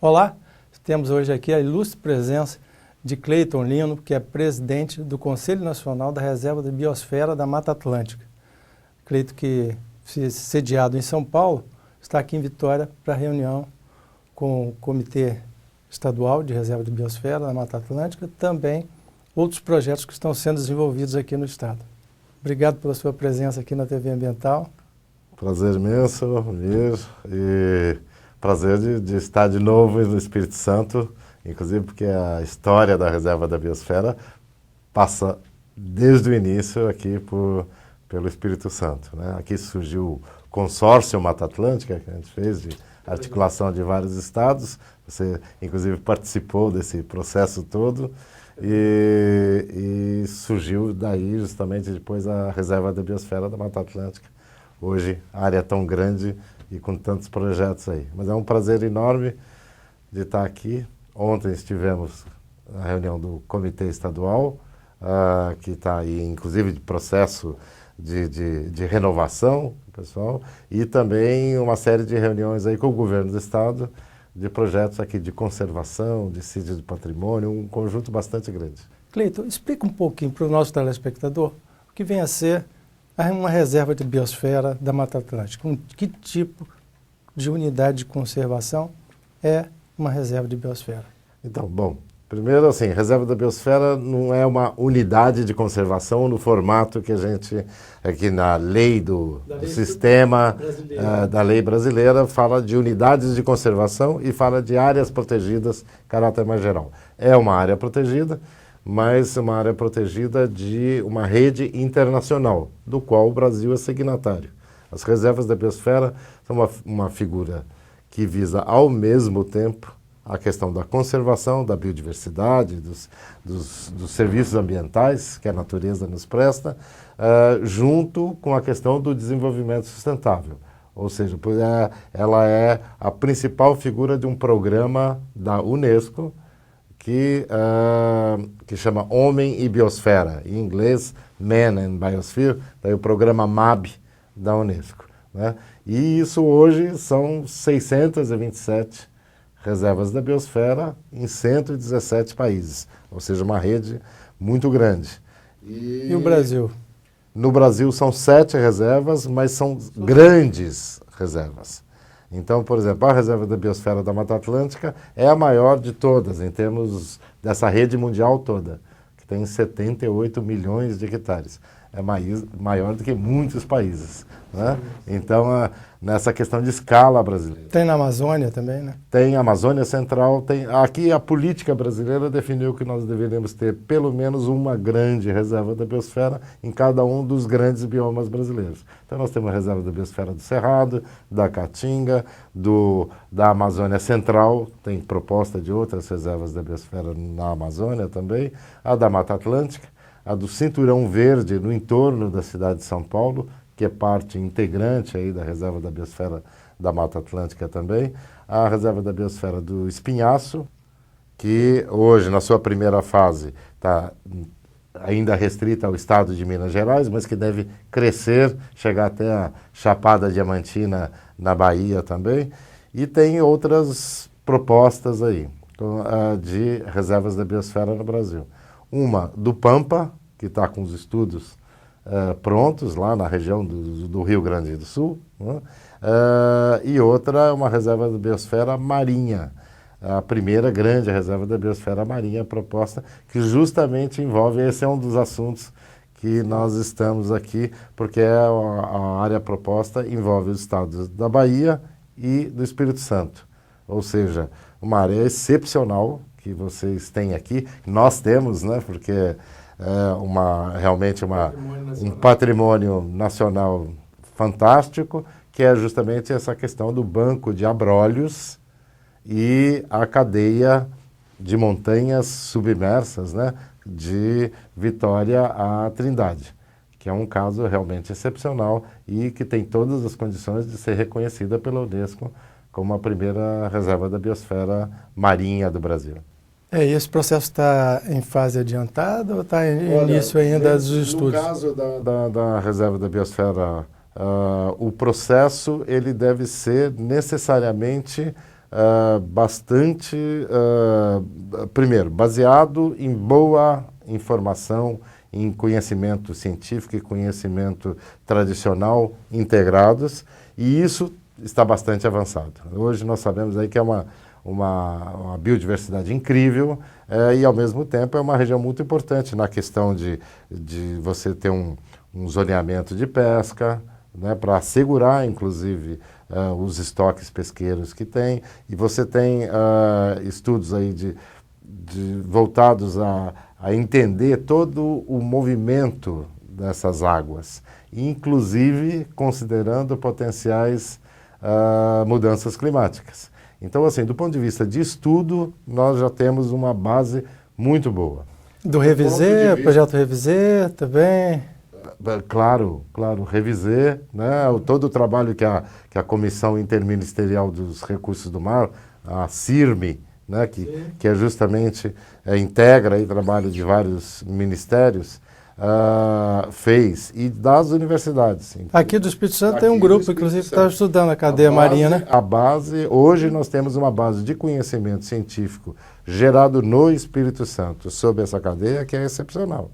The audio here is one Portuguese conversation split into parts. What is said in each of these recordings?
Olá, temos hoje aqui a ilustre presença de Cleiton Lino, que é presidente do Conselho Nacional da Reserva de Biosfera da Mata Atlântica. Cleiton, que sediado em São Paulo, está aqui em Vitória para reunião com o Comitê Estadual de Reserva de Biosfera da Mata Atlântica, também outros projetos que estão sendo desenvolvidos aqui no Estado. Obrigado pela sua presença aqui na TV Ambiental. Prazer imenso vir e prazer de estar de novo no Espírito Santo, inclusive porque a história da Reserva da Biosfera passa desde o início aqui pelo Espírito Santo, né? Aqui surgiu o consórcio Mata Atlântica, que a gente fez de articulação de vários estados. Você, inclusive, participou desse processo todo e surgiu daí justamente depois a Reserva da Biosfera da Mata Atlântica. Hoje, a área é tão grande e com tantos projetos aí. Mas é um prazer enorme de estar aqui. Ontem estivemos na reunião do Comitê Estadual, que está aí, inclusive, de processo de renovação, pessoal, e também uma série de reuniões aí com o governo do Estado, de projetos aqui de conservação, de sítio de patrimônio, um conjunto bastante grande. Cleiton, explica um pouquinho para o nosso telespectador o que vem a ser uma reserva de biosfera da Mata Atlântica. Que tipo de unidade de conservação é uma reserva de biosfera? Então, bom, primeiro assim, reserva da biosfera não é uma unidade de conservação no formato que a gente, aqui na lei do sistema, da lei brasileira, fala de unidades de conservação e fala de áreas protegidas, caráter mais geral. É uma área protegida, mas uma área protegida de uma rede internacional, do qual o Brasil é signatário. As reservas da biosfera são uma figura que visa, ao mesmo tempo, a questão da conservação, da biodiversidade, dos serviços ambientais que a natureza nos presta, junto com a questão do desenvolvimento sustentável. Ou seja, ela é a principal figura de um programa da Unesco que chama Homem e Biosfera, em inglês Man and Biosphere, daí o programa MAB da Unesco, né? E isso hoje são 627 reservas da biosfera em 117 países, ou seja, uma rede muito grande. E o Brasil? No Brasil são 7 reservas, mas são grandes reservas. Então, por exemplo, a Reserva da Biosfera da Mata Atlântica é a maior de todas, em termos dessa rede mundial toda, que tem 78 milhões de hectares. É maior do que muitos países, né? Então, nessa questão de escala brasileira. Tem na Amazônia também, né? Tem a Amazônia Central. Aqui a política brasileira definiu que nós deveríamos ter pelo menos uma grande reserva da biosfera em cada um dos grandes biomas brasileiros. Então nós temos a reserva da biosfera do Cerrado, da Caatinga, da Amazônia Central, tem proposta de outras reservas da biosfera na Amazônia também, a da Mata Atlântica, a do Cinturão Verde no entorno da cidade de São Paulo, que é parte integrante aí da Reserva da Biosfera da Mata Atlântica também, a Reserva da Biosfera do Espinhaço, que hoje, na sua primeira fase, está ainda restrita ao estado de Minas Gerais, mas que deve crescer, chegar até a Chapada Diamantina na Bahia também, e tem outras propostas aí de reservas da biosfera no Brasil. Uma do Pampa, que está com os estudos prontos lá na região do Rio Grande do Sul, né? E outra, uma reserva da biosfera marinha, a primeira grande reserva da biosfera marinha proposta, que justamente envolve, esse é um dos assuntos que nós estamos aqui, porque a área proposta envolve os estados da Bahia e do Espírito Santo, ou seja, uma área excepcional que vocês têm aqui, nós temos, né, porque é realmente um patrimônio nacional fantástico, que é justamente essa questão do banco de abrolhos e a cadeia de montanhas submersas, né, de Vitória à Trindade, que é um caso realmente excepcional e que tem todas as condições de ser reconhecida pela Unesco como a primeira reserva da biosfera marinha do Brasil. E esse processo está em fase adiantada ou está em início ainda dos estudos? No caso da reserva da biosfera, o processo ele deve ser necessariamente bastante, primeiro, baseado em boa informação, em conhecimento científico e conhecimento tradicional integrados, e isso está bastante avançado. Hoje nós sabemos aí que é uma biodiversidade incrível e, ao mesmo tempo, é uma região muito importante na questão de você ter um zoneamento de pesca, né, para assegurar, inclusive, os estoques pesqueiros que tem, e você tem estudos aí voltados a entender todo o movimento dessas águas, inclusive considerando potenciais mudanças climáticas. Então, assim, do ponto de vista de estudo, nós já temos uma base muito boa. Do Reviser, projeto Reviser também. Claro, Reviser, né, todo o trabalho que a Comissão Interministerial dos Recursos do Mar, a CIRME, né, que é justamente, integra aí trabalho de vários ministérios, fez, e das universidades. Aqui do Espírito Santo tem um grupo, inclusive, que está estudando a cadeia marinha, né? A base, hoje nós temos uma base de conhecimento científico gerado no Espírito Santo sobre essa cadeia que é excepcional.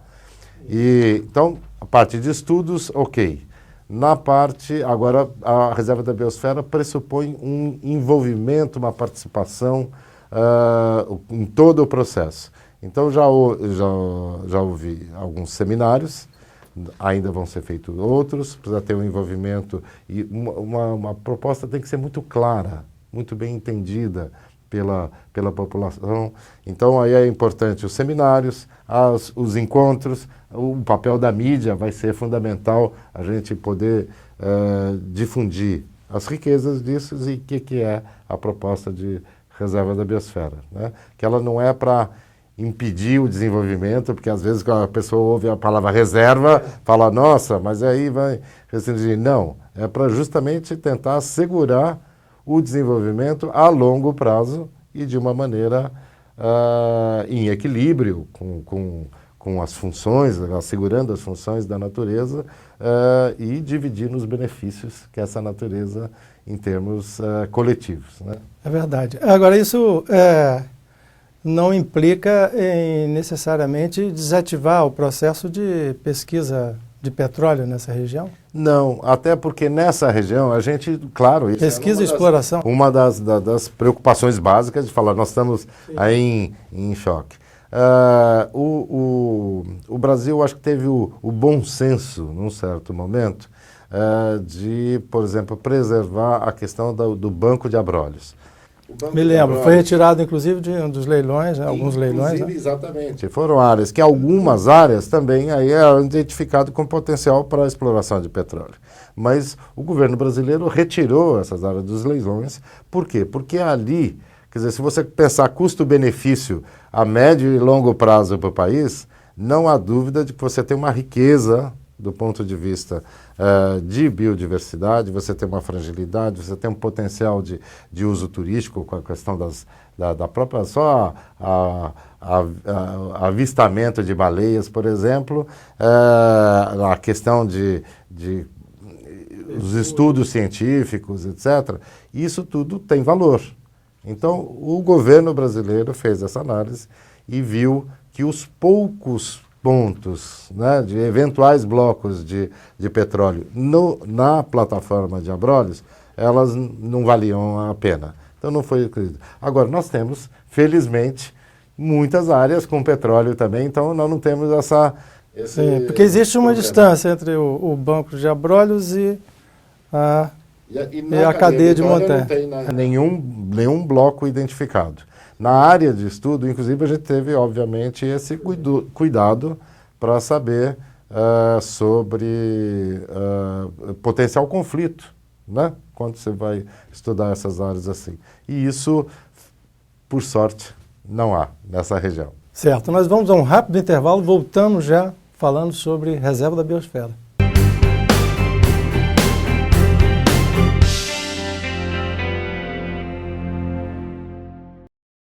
E, então, a parte de estudos, ok. Na parte, agora, a Reserva da Biosfera pressupõe um envolvimento, uma participação em todo o processo. Então, já houve alguns seminários, ainda vão ser feitos outros, precisa ter um envolvimento e uma proposta tem que ser muito clara, muito bem entendida pela população. Então, aí é importante os seminários, os encontros, o papel da mídia vai ser fundamental, a gente poder difundir as riquezas disso e o que é a proposta de Reserva da Biosfera, né? Que ela não é para impedir o desenvolvimento, porque às vezes quando a pessoa ouve a palavra reserva, fala, nossa, mas aí vai restringir. Não, é para justamente tentar assegurar o desenvolvimento a longo prazo e de uma maneira em equilíbrio com as funções, assegurando as funções da natureza e dividindo os benefícios que essa natureza em termos coletivos, né? É verdade. Agora, isso não implica em necessariamente desativar o processo de pesquisa de petróleo nessa região? Não, até porque nessa região a gente, claro... Pesquisa e exploração. Uma das preocupações básicas de falar, nós estamos aí em choque. O Brasil, acho que teve o bom senso, num certo momento, de, por exemplo, preservar a questão do banco de abrolhos. Me lembro, foi retirado inclusive de um dos leilões, né? Alguns leilões. Né? Exatamente. Foram áreas que algumas áreas também aí eram identificadas com potencial para a exploração de petróleo. Mas o governo brasileiro retirou essas áreas dos leilões. Por quê? Porque ali, quer dizer, se você pensar custo-benefício a médio e longo prazo para o país, não há dúvida de que você tem uma riqueza do ponto de vista de biodiversidade, você tem uma fragilidade, você tem um potencial de uso turístico com a questão da própria, só avistamento de baleias, por exemplo, a questão os estudos científicos, etc. Isso tudo tem valor. Então, o governo brasileiro fez essa análise e viu que os poucos pontos, né, de eventuais blocos de petróleo na plataforma de Abrolhos, elas não valiam a pena. Então não foi acredito. Agora, nós temos, felizmente, muitas áreas com petróleo também, então nós não temos Sim, porque existe uma distância entre o banco de Abrolhos e a cadeia de montanha. Não tem nenhum bloco identificado. Na área de estudo, inclusive, a gente teve, obviamente, esse cuidado para saber sobre potencial conflito, né? Quando você vai estudar essas áreas assim. E isso, por sorte, não há nessa região. Certo. Nós vamos a um rápido intervalo, voltamos já falando sobre Reserva da Biosfera.